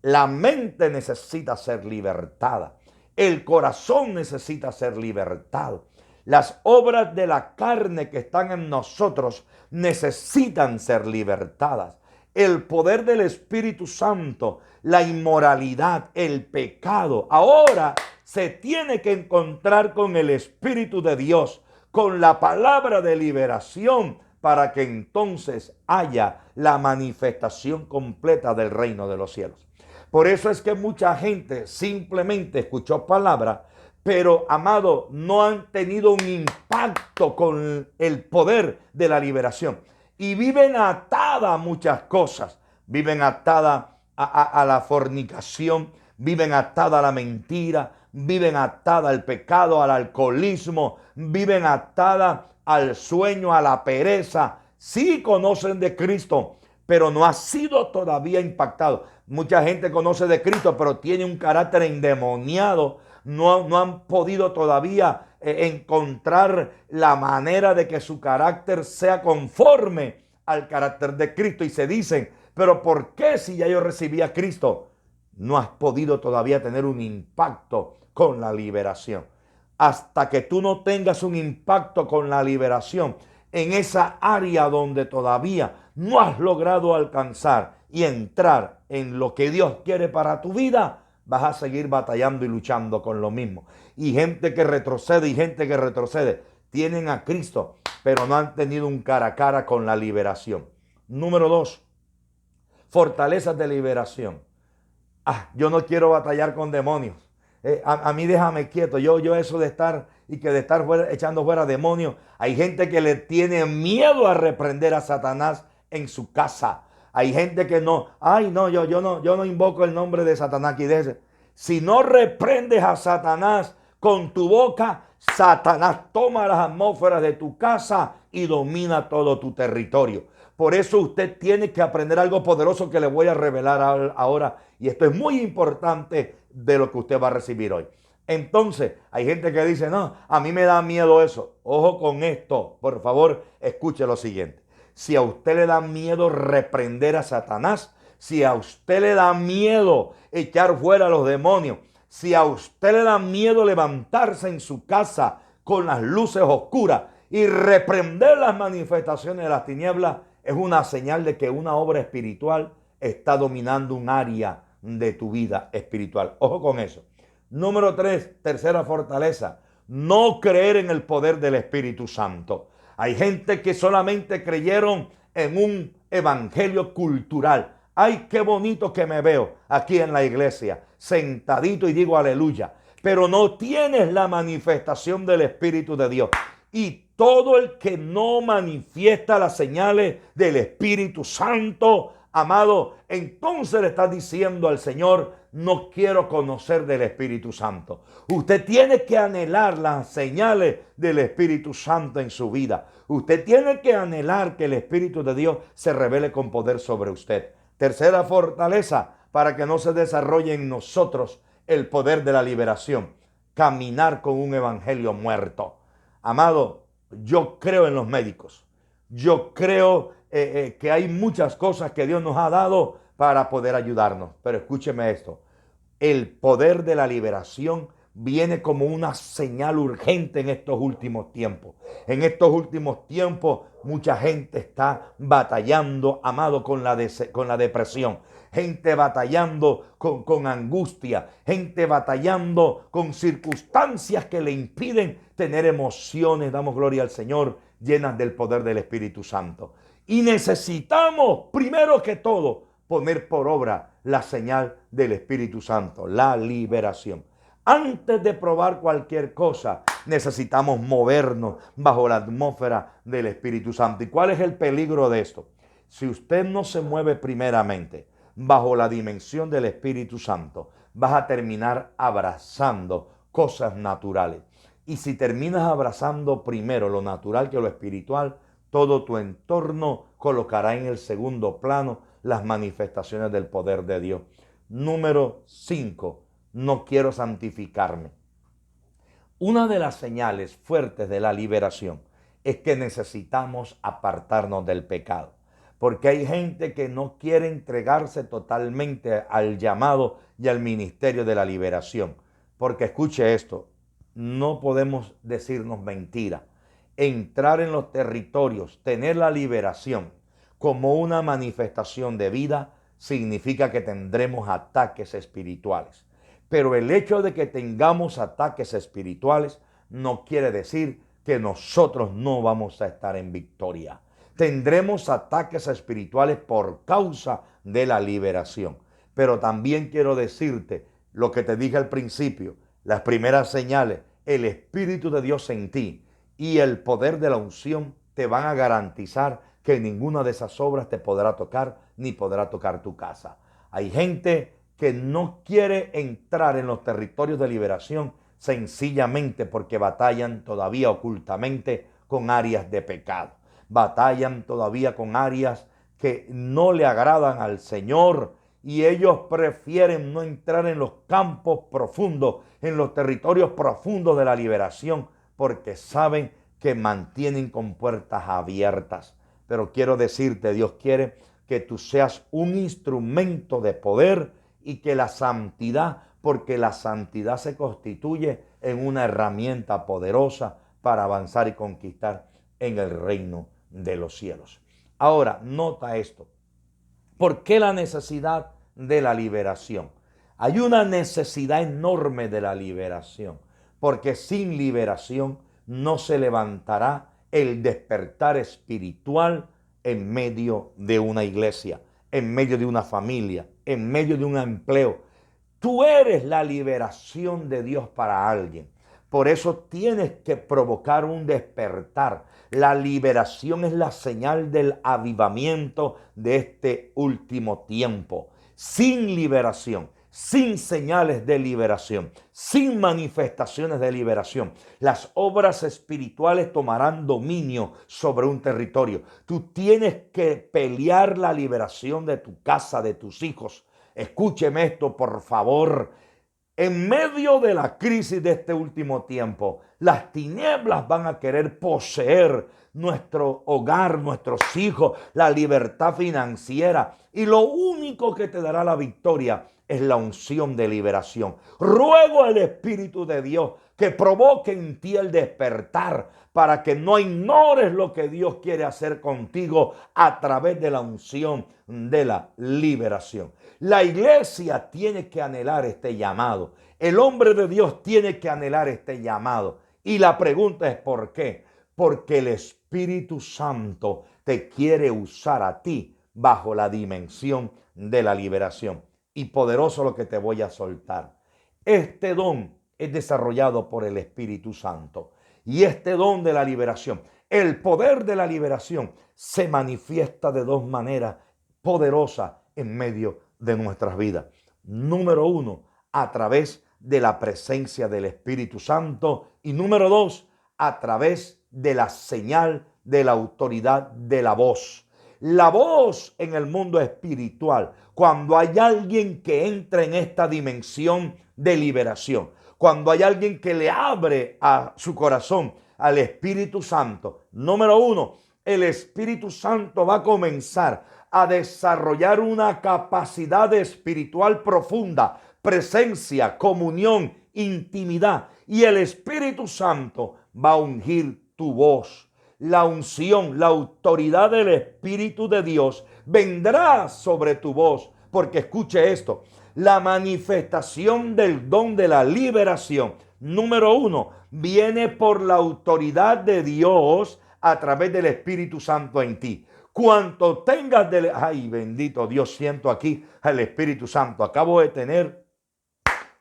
La mente necesita ser libertada. El corazón necesita ser libertado. Las obras de la carne que están en nosotros necesitan ser libertadas. El poder del Espíritu Santo, la inmoralidad, el pecado, ahora se tiene que encontrar con el Espíritu de Dios, con la palabra de liberación, para que entonces haya la manifestación completa del reino de los cielos. Por eso es que mucha gente simplemente escuchó palabra, pero, amado, no han tenido un impacto con el poder de la liberación. Y viven atada a muchas cosas. Viven atada a la fornicación, viven atada a la mentira, viven atada al pecado, al alcoholismo, viven atada al sueño, a la pereza. Sí conocen de Cristo, pero no ha sido todavía impactado. Mucha gente conoce de Cristo, pero tiene un carácter endemoniado. No han podido todavía encontrar la manera de que su carácter sea conforme al carácter de Cristo. Y se dicen, pero ¿por qué si ya yo recibí a Cristo? No has podido todavía tener un impacto con la liberación. Hasta que tú no tengas un impacto con la liberación en esa área donde todavía no has logrado alcanzar y entrar en lo que Dios quiere para tu vida, vas a seguir batallando y luchando con lo mismo. Y gente que retrocede, tienen a Cristo, pero no han tenido un cara a cara con la liberación. Número 2, fortalezas de liberación. Yo no quiero batallar con demonios. A mí déjame quieto. Yo eso de estar echando fuera demonios. Hay gente que le tiene miedo a reprender a Satanás en su casa. Hay gente que no, yo no invoco el nombre de Satanás. Si no reprendes a Satanás con tu boca, Satanás toma las atmósferas de tu casa y domina todo tu territorio. Por eso usted tiene que aprender algo poderoso que le voy a revelar ahora. Y esto es muy importante de lo que usted va a recibir hoy. Entonces, hay gente que dice, no, a mí me da miedo eso. Ojo con esto. Por favor, escuche lo siguiente. Si a usted le da miedo reprender a Satanás, si a usted le da miedo echar fuera a los demonios, si a usted le da miedo levantarse en su casa con las luces oscuras y reprender las manifestaciones de las tinieblas, es una señal de que una obra espiritual está dominando un área de tu vida espiritual. Ojo con eso. Número 3, tercera fortaleza, no creer en el poder del Espíritu Santo. Hay gente que solamente creyeron en un evangelio cultural. Ay, qué bonito que me veo aquí en la iglesia, sentadito y digo aleluya. Pero no tienes la manifestación del Espíritu de Dios. Y todo el que no manifiesta las señales del Espíritu Santo, amado, entonces le está diciendo al Señor, no quiero conocer del Espíritu Santo. Usted tiene que anhelar las señales del Espíritu Santo en su vida. Usted tiene que anhelar que el Espíritu de Dios se revele con poder sobre usted. Tercera fortaleza para que no se desarrolle en nosotros el poder de la liberación. Caminar con un evangelio muerto. Amado, yo creo en los médicos. Yo creo que hay muchas cosas que Dios nos ha dado para poder ayudarnos. Pero escúcheme esto. El poder de la liberación viene como una señal urgente en estos últimos tiempos. En estos últimos tiempos mucha gente está batallando, amado, con la depresión. Gente batallando con angustia. Gente batallando con circunstancias que le impiden tener emociones, damos gloria al Señor, llenas del poder del Espíritu Santo. Y necesitamos, primero que todo, poner por obra la señal del Espíritu Santo, la liberación. Antes de probar cualquier cosa, necesitamos movernos bajo la atmósfera del Espíritu Santo. ¿Y cuál es el peligro de esto? Si usted no se mueve primeramente bajo la dimensión del Espíritu Santo, vas a terminar abrazando cosas naturales. Y si terminas abrazando primero lo natural que lo espiritual, todo tu entorno colocará en el segundo plano las manifestaciones del poder de Dios. Número 5, no quiero santificarme. Una de las señales fuertes de la liberación es que necesitamos apartarnos del pecado. Porque hay gente que no quiere entregarse totalmente al llamado y al ministerio de la liberación. Porque escuche esto, no podemos decirnos mentira. Entrar en los territorios, tener la liberación como una manifestación de vida, significa que tendremos ataques espirituales. Pero el hecho de que tengamos ataques espirituales no quiere decir que nosotros no vamos a estar en victoria. Tendremos ataques espirituales por causa de la liberación. Pero también quiero decirte lo que te dije al principio, las primeras señales, el Espíritu de Dios en ti y el poder de la unción te van a garantizar que ninguna de esas obras te podrá tocar ni podrá tocar tu casa. Hay gente que no quiere entrar en los territorios de liberación sencillamente porque batallan todavía ocultamente con áreas de pecado. Batallan todavía con áreas que no le agradan al Señor y ellos prefieren no entrar en los campos profundos, en los territorios profundos de la liberación, porque saben que mantienen con puertas abiertas. Pero quiero decirte, Dios quiere que tú seas un instrumento de poder y que la santidad, porque la santidad se constituye en una herramienta poderosa para avanzar y conquistar en el reino de los cielos. Ahora, nota esto. ¿Por qué la necesidad de la liberación? Hay una necesidad enorme de la liberación, porque sin liberación no se levantará el despertar espiritual en medio de una iglesia, en medio de una familia, en medio de un empleo. Tú eres la liberación de Dios para alguien. Por eso tienes que provocar un despertar. La liberación es la señal del avivamiento de este último tiempo. Sin liberación, sin señales de liberación, sin manifestaciones de liberación, las obras espirituales tomarán dominio sobre un territorio. Tú tienes que pelear la liberación de tu casa, de tus hijos. Escúcheme esto, por favor. En medio de la crisis de este último tiempo, las tinieblas van a querer poseer nuestro hogar, nuestros hijos, la libertad financiera. Y lo único que te dará la victoria es la unción de liberación. Ruego al Espíritu de Dios que provoque en ti el despertar para que no ignores lo que Dios quiere hacer contigo a través de la unción de la liberación. La iglesia tiene que anhelar este llamado. El hombre de Dios tiene que anhelar este llamado. Y la pregunta es ¿por qué? Porque el Espíritu Santo te quiere usar a ti bajo la dimensión de la liberación. Y poderoso lo que te voy a soltar. Este don es desarrollado por el Espíritu Santo. Y este don de la liberación, el poder de la liberación, se manifiesta de dos maneras poderosas en medio de nuestras vidas. Número uno, a través de la presencia del Espíritu Santo. Y número dos, a través de la señal de la autoridad de la voz. La voz en el mundo espiritual, cuando hay alguien que entra en esta dimensión de liberación, cuando hay alguien que le abre a su corazón al Espíritu Santo, número uno, el Espíritu Santo va a comenzar a desarrollar una capacidad espiritual profunda, presencia, comunión, intimidad. Y el Espíritu Santo va a ungir tu voz. La unción, la autoridad del Espíritu de Dios vendrá sobre tu voz. Porque escuche esto, la manifestación del don de la liberación, número uno, viene por la autoridad de Dios a través del Espíritu Santo en ti. Cuanto tengas de... Ay, bendito Dios, siento aquí al Espíritu Santo. Acabo de tener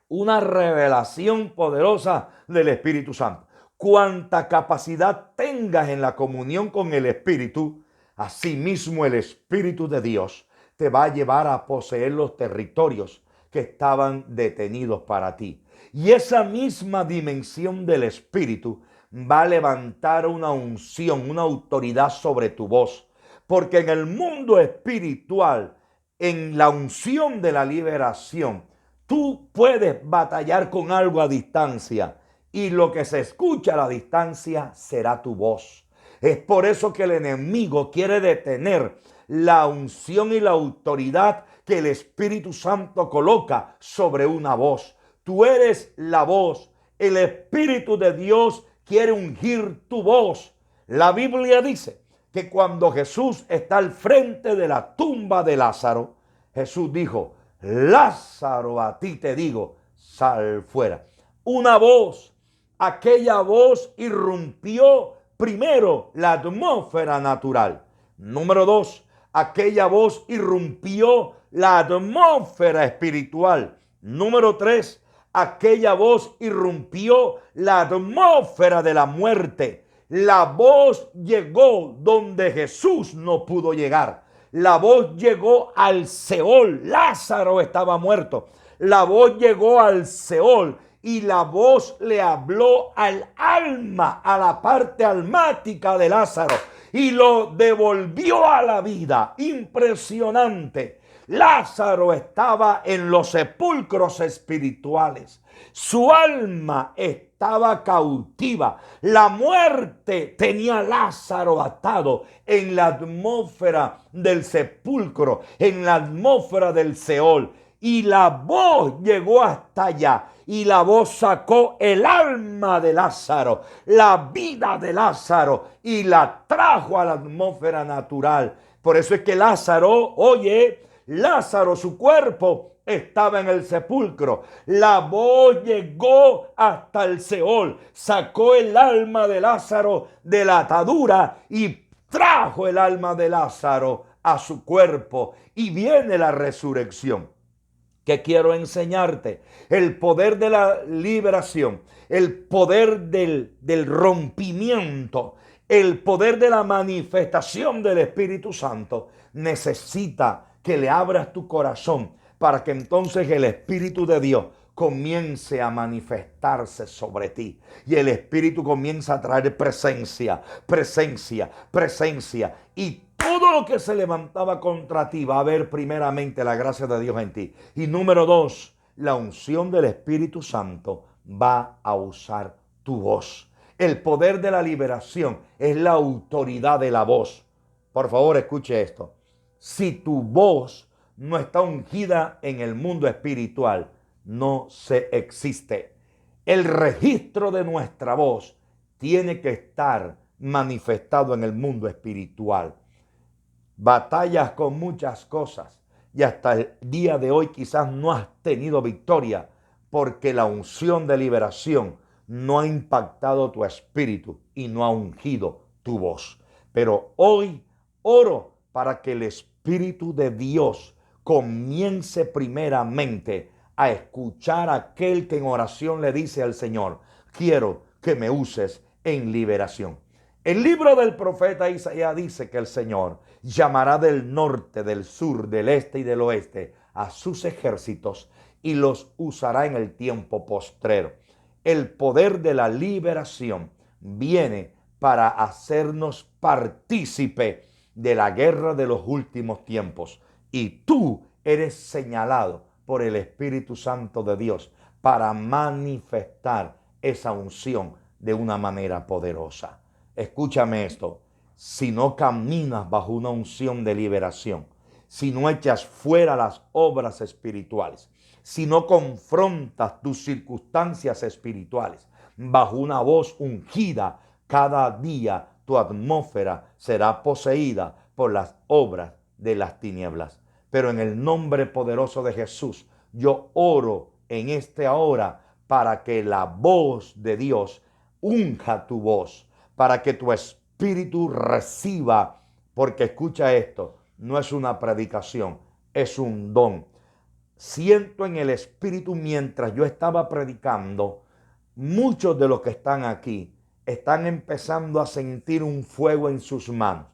una revelación poderosa del Espíritu Santo. Cuanta capacidad tengas en la comunión con el Espíritu, asimismo el Espíritu de Dios te va a llevar a poseer los territorios que estaban detenidos para ti. Y esa misma dimensión del Espíritu va a levantar una unción, una autoridad sobre tu voz. Porque en el mundo espiritual en la unción de la liberación, tú puedes batallar con algo a distancia y lo que se escucha a la distancia será tu voz. Es por eso que el enemigo quiere detener la unción y la autoridad que el Espíritu Santo coloca sobre una voz. Tú eres la voz. El Espíritu de Dios quiere ungir tu voz. La Biblia dice que cuando Jesús está al frente de la tumba de Lázaro, Jesús dijo: Lázaro, a ti te digo, sal fuera. Una voz, aquella voz irrumpió primero la atmósfera natural. Número dos, aquella voz irrumpió la atmósfera espiritual. Número tres, aquella voz irrumpió la atmósfera de la muerte. La voz llegó donde Jesús no pudo llegar. La voz llegó al Seol. Lázaro estaba muerto. La voz llegó al Seol y la voz le habló al alma, a la parte almática de Lázaro, y lo devolvió a la vida. Impresionante. Lázaro estaba en los sepulcros espirituales. Su alma estaba cautiva. La muerte tenía a Lázaro atado en la atmósfera del sepulcro, en la atmósfera del Seol. Y la voz llegó hasta allá. Y la voz sacó el alma de Lázaro, la vida de Lázaro, y la trajo a la atmósfera natural. Por eso es que Lázaro, Lázaro, su cuerpo estaba en el sepulcro. La voz llegó hasta el Seol, sacó el alma de Lázaro de la atadura y trajo el alma de Lázaro a su cuerpo. Y viene la resurrección. ¿Qué quiero enseñarte? El poder de la liberación, el poder del rompimiento, el poder de la manifestación del Espíritu Santo necesita que le abras tu corazón para que entonces el Espíritu de Dios comience a manifestarse sobre ti. Y el Espíritu comienza a traer presencia, presencia, presencia. Y todo lo que se levantaba contra ti va a ver primeramente la gracia de Dios en ti. Y número dos, la unción del Espíritu Santo va a usar tu voz. El poder de la liberación es la autoridad de la voz. Por favor, escuche esto. Si tu voz no está ungida en el mundo espiritual, no se existe. El registro de nuestra voz tiene que estar manifestado en el mundo espiritual. Batallas con muchas cosas y hasta el día de hoy quizás no has tenido victoria porque la unción de liberación no ha impactado tu espíritu y no ha ungido tu voz. Pero hoy oro para que el Espíritu de Dios comience primeramente a escuchar a aquel que en oración le dice al Señor: quiero que me uses en liberación. El libro del profeta Isaías dice que el Señor llamará del norte, del sur, del este y del oeste a sus ejércitos y los usará en el tiempo postrero. El poder de la liberación viene para hacernos partícipe de la guerra de los últimos tiempos. Y tú eres señalado por el Espíritu Santo de Dios para manifestar esa unción de una manera poderosa. Escúchame esto: si no caminas bajo una unción de liberación, si no echas fuera las obras espirituales, si no confrontas tus circunstancias espirituales bajo una voz ungida, cada día tu atmósfera será poseída por las obras de las tinieblas. Pero en el nombre poderoso de Jesús, yo oro en esta hora para que la voz de Dios unja tu voz, para que tu espíritu reciba, porque escucha esto, no es una predicación, es un don. Siento en el espíritu mientras yo estaba predicando, muchos de los que están aquí están empezando a sentir un fuego en sus manos,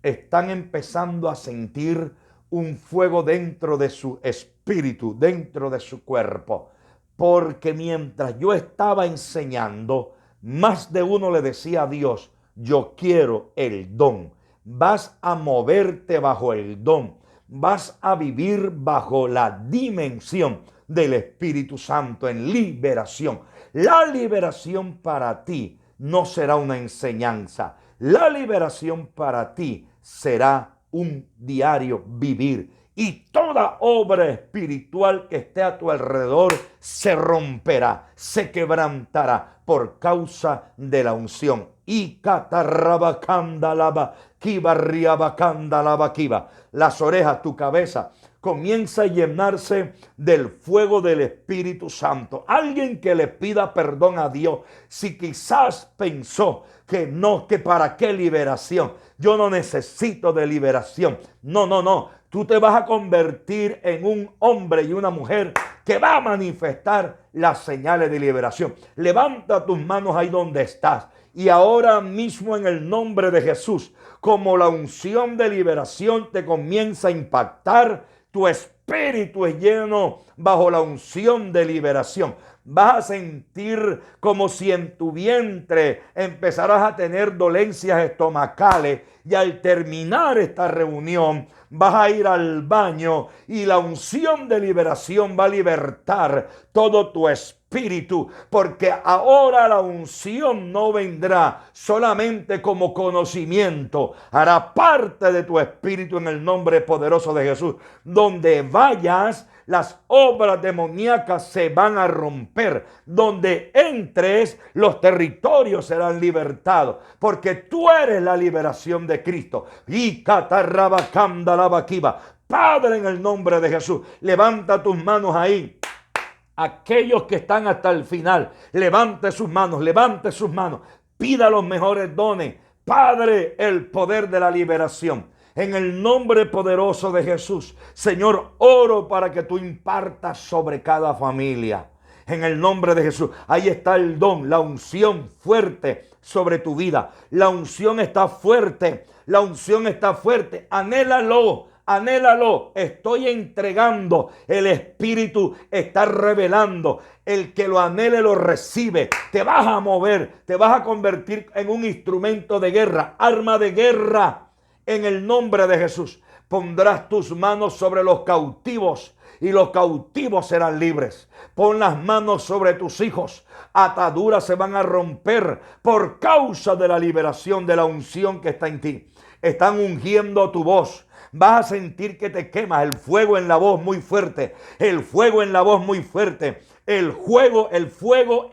están empezando a sentir un fuego dentro de su espíritu, dentro de su cuerpo, porque mientras yo estaba enseñando, más de uno le decía a Dios: yo quiero el don. Vas a moverte bajo el don, vas a vivir bajo la dimensión del Espíritu Santo en liberación. La liberación para ti no será una enseñanza. La liberación para ti será un diario vivir. Y toda obra espiritual que esté a tu alrededor se romperá, se quebrantará por causa de la unción. Y catarrabacandalaba, kibarriabacandalaba, kiba. Las orejas, tu cabeza, comienza a llenarse del fuego del Espíritu Santo. Alguien que le pida perdón a Dios, si quizás pensó que no, que para qué liberación, yo no necesito de liberación. No, no, no. Tú te vas a convertir en un hombre y una mujer que va a manifestar las señales de liberación. Levanta tus manos ahí donde estás. Y ahora mismo en el nombre de Jesús, como la unción de liberación te comienza a impactar, tu espíritu es lleno bajo la unción de liberación. Vas a sentir como si en tu vientre empezarás a tener dolencias estomacales y al terminar esta reunión vas a ir al baño y la unción de liberación va a libertar todo tu espíritu, porque ahora la unción no vendrá solamente como conocimiento, hará parte de tu espíritu en el nombre poderoso de Jesús. Donde vayas, las obras demoníacas se van a romper. Donde entres, los territorios serán libertados, porque tú eres la liberación de Cristo. Y catarrabacandalabaquiba. Padre, en el nombre de Jesús, levanta tus manos ahí. Aquellos que están hasta el final, levante sus manos, pida los mejores dones. Padre, el poder de la liberación. En el nombre poderoso de Jesús, Señor, oro para que tú impartas sobre cada familia. En el nombre de Jesús, ahí está el don, la unción fuerte sobre tu vida. La unción está fuerte, anhélalo. Anhélalo, estoy entregando, el Espíritu está revelando, el que lo anhele lo recibe, te vas a mover, te vas a convertir en un instrumento de guerra, arma de guerra, en el nombre de Jesús. Pondrás tus manos sobre los cautivos y los cautivos serán libres. Pon las manos sobre tus hijos, ataduras se van a romper por causa de la liberación de la unción que está en ti. Están ungiendo tu voz. Vas a sentir que te quemas, el fuego en la voz muy fuerte, el fuego en la voz muy fuerte, el fuego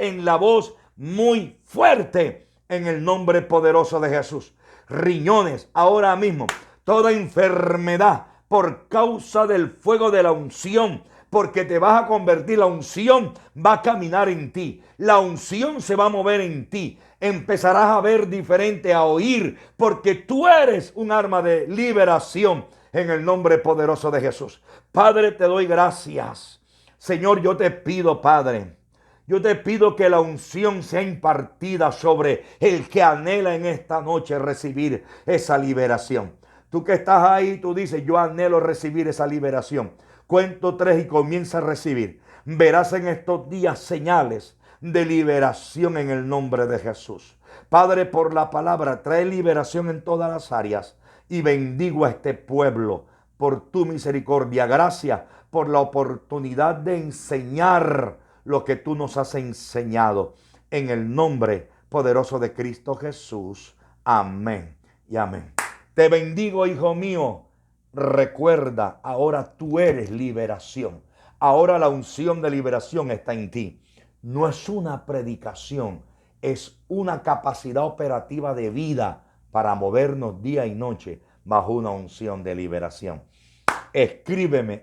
en la voz muy fuerte, en el nombre poderoso de Jesús. Riñones, ahora mismo, toda enfermedad por causa del fuego de la unción, porque te vas a convertir, la unción va a caminar en ti, la unción se va a mover en ti. Empezarás a ver diferente, a oír, porque tú eres un arma de liberación en el nombre poderoso de Jesús. Padre, te doy gracias. Señor, yo te pido, Padre, yo te pido que la unción sea impartida sobre el que anhela en esta noche recibir esa liberación. Tú que estás ahí, tú dices, yo anhelo recibir esa liberación. Cuento 3 y comienza a recibir. Verás en estos días señales de liberación en el nombre de Jesús. Padre, por la palabra, trae liberación en todas las áreas y bendigo a este pueblo por tu misericordia. Gracias por la oportunidad de enseñar lo que tú nos has enseñado. En el nombre poderoso de Cristo Jesús. Amén y amén. Te bendigo, hijo mío. Recuerda, ahora tú eres liberación. Ahora la unción de liberación está en ti. No es una predicación, es una capacidad operativa de vida para movernos día y noche bajo una unción de liberación. Escríbeme.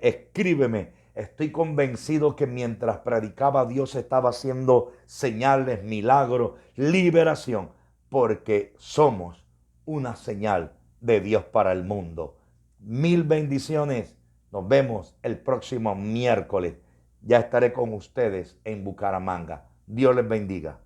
Estoy convencido que mientras predicaba, Dios estaba haciendo señales, milagros, liberación, porque somos una señal de Dios para el mundo. Mil bendiciones. Nos vemos el próximo miércoles. Ya estaré con ustedes en Bucaramanga. Dios les bendiga.